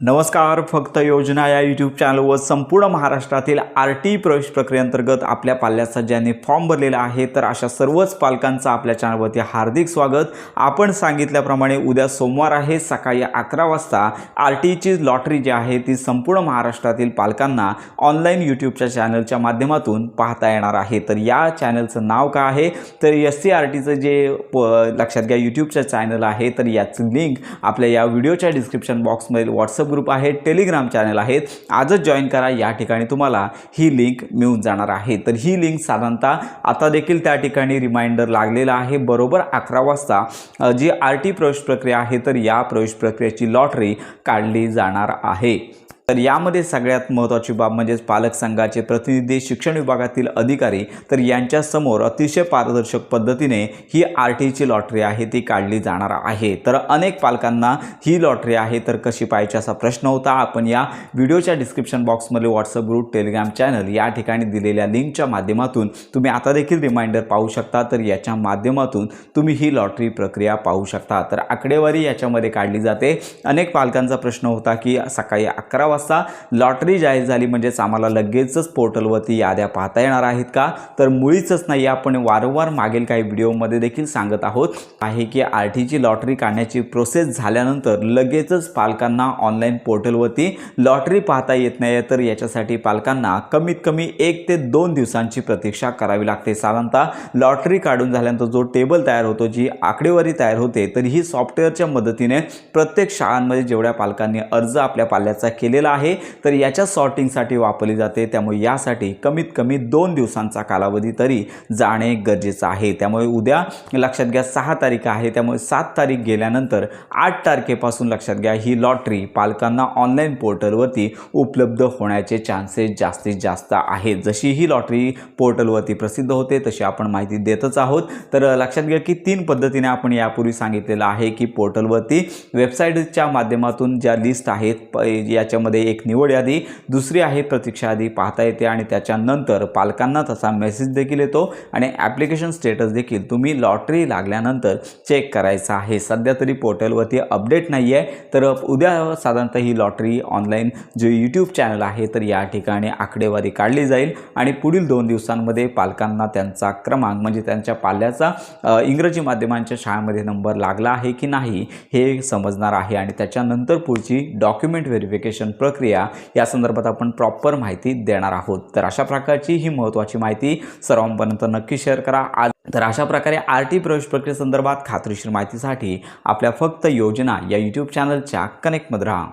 नमस्कार. फक्त योजना या यूट्यूब चॅनलवर संपूर्ण महाराष्ट्रातील आर.टी. प्रवेश प्रक्रियेअंतर्गत आपल्या पाल्याचा ज्यांनी फॉर्म भरलेला आहे तर अशा सर्वच पालकांचं आपल्या चॅनलवरती हार्दिक स्वागत. आपण सांगितल्याप्रमाणे उद्या सोमवार आहे, सकाळी 11 वाजता आर.टीची लॉटरी जी आहे ती संपूर्ण महाराष्ट्रातील पालकांना ऑनलाईन यूट्यूबच्या चॅनलच्या माध्यमातून पाहता येणार आहे. तर या चॅनलचं नाव काय आहे तर SCRTचं जे लक्षात घ्या यूट्यूबचं चॅनल आहे. तर याची लिंक आपल्या या व्हिडिओच्या डिस्क्रिप्शन बॉक्समध्ये व्हॉट्सअप ग्रुप आहे, टेलिग्राम चॅनल आहे, आजच जॉईन करा. या ठिकाणी तुम्हाला ही लिंक मिळून जाणार आहे. तर ही लिंक साधारणतः आता देखील त्या ठिकाणी रिमाइंडर लागलेला आहे. बरोबर 11 वाजता जी आर.टी. प्रवेश प्रक्रिया आहे तर या प्रवेश प्रक्रियेची लॉटरी काढली जाणार आहे. तर यामध्ये सगळ्यात महत्त्वाची बाब म्हणजे पालक संघाचे प्रतिनिधी, शिक्षण विभागातील अधिकारी तर यांच्यासमोर अतिशय पारदर्शक पद्धतीने ही आर.टीची लॉटरी आहे ती काढली जाणार आहे. तर अनेक पालकांना ही लॉटरी आहे तर कशी पाहायची असा प्रश्न होता. आपण या व्हिडिओच्या डिस्क्रिप्शन बॉक्समध्ये व्हॉट्सअप ग्रुप, टेलिग्राम चॅनल या ठिकाणी दिलेल्या लिंकच्या माध्यमातून तुम्ही आता देखील रिमाइंडर पाहू शकता. तर याच्या माध्यमातून तुम्ही ही लॉटरी प्रक्रिया पाहू शकता. तर आकडेवारी याच्यामध्ये काढली जाते. अनेक पालकांचा प्रश्न होता की सकाळी 11 वाजता लॉटरी जाहीर झाली म्हणजेच आम्हाला लगेचच पोर्टलवरती याद्या पाहता येणार आहेत का? तर मुळीच नाही. आपण वारंवार मागील काही व्हिडिओमध्ये देखील सांगत आहोत आहे की आर.टीची लॉटरी काढण्याची प्रोसेस झाल्यानंतर लगेचच पालकांना ऑनलाईन पोर्टलवरती लॉटरी पाहता येत नाही. तर याच्यासाठी पालकांना कमीत कमी 1 ते 2 दिवसांची प्रतीक्षा करावी लागते. साधारणतः लॉटरी काढून झाल्यानंतर जो टेबल तयार होतो, जी आकडेवारी तयार होते, तर ही सॉफ्टवेअरच्या मदतीने प्रत्येक शाळांमध्ये जेवढ्या पालकांनी अर्ज आपल्या पाल्याचा केलेला आहे तर याच्या सॉर्टिंगसाठी वापरली जाते. त्यामुळे यासाठी कमीत कमी 2 दिवसांचा कालावधी तरी जाणे गरजेचं आहे. त्यामुळे उद्या लक्षात घ्या 6 तारीख आहे. त्यामुळे 7 तारीख गेल्यानंतर 8 तारखेपासून लक्षात घ्या ही लॉटरी पालकांना ऑनलाईन पोर्टलवरती उपलब्ध होण्याचे चान्सेस जास्तीत जास्त आहेत. जशी ही लॉटरी पोर्टलवरती प्रसिद्ध होते तशी आपण माहिती देतच आहोत. तर लक्षात घ्या की 3 पद्धतीने आपण यापूर्वी सांगितलेलं आहे की पोर्टलवरती वेबसाईटच्या माध्यमातून ज्या लिस्ट आहेत याच्यामध्ये एक निवड यादी, दुसरी आहे प्रतीक्षा यादी पाहता येते आणि त्याच्यानंतर पालकांना तसा मेसेज देखील येतो आणि ॲप्लिकेशन स्टेटस देखील तुम्ही लॉटरी लागल्यानंतर चेक करायचा आहे. सध्या तरी पोर्टलवरती अपडेट नाही आहे. तर उद्या साधारणतः ही लॉटरी ऑनलाईन जे यूट्यूब चॅनल आहे तर या ठिकाणी आकडेवारी काढली जाईल आणि पुढील 2 दिवसांमध्ये पालकांना त्यांचा क्रमांक म्हणजे त्यांच्या पाल्याचा इंग्रजी माध्यमांच्या शाळेमध्ये नंबर लागला आहे की नाही हे समजणार आहे आणि त्याच्यानंतर पुढची डॉक्युमेंट व्हेरिफिकेशन प्रक्रिया या संदर्भात आपण प्रॉपर माहिती देणार आहोत. तर अशा प्रकारची ही महत्त्वाची माहिती सर्वांपर्यंत नक्की शेअर करा. तर अशा प्रकारे आर.टी प्रवेश प्रक्रियेसंदर्भात खात्रीशीर माहितीसाठी आपल्या फक्त योजना या यूट्यूब चॅनलच्या कनेक्टमध्ये राहा.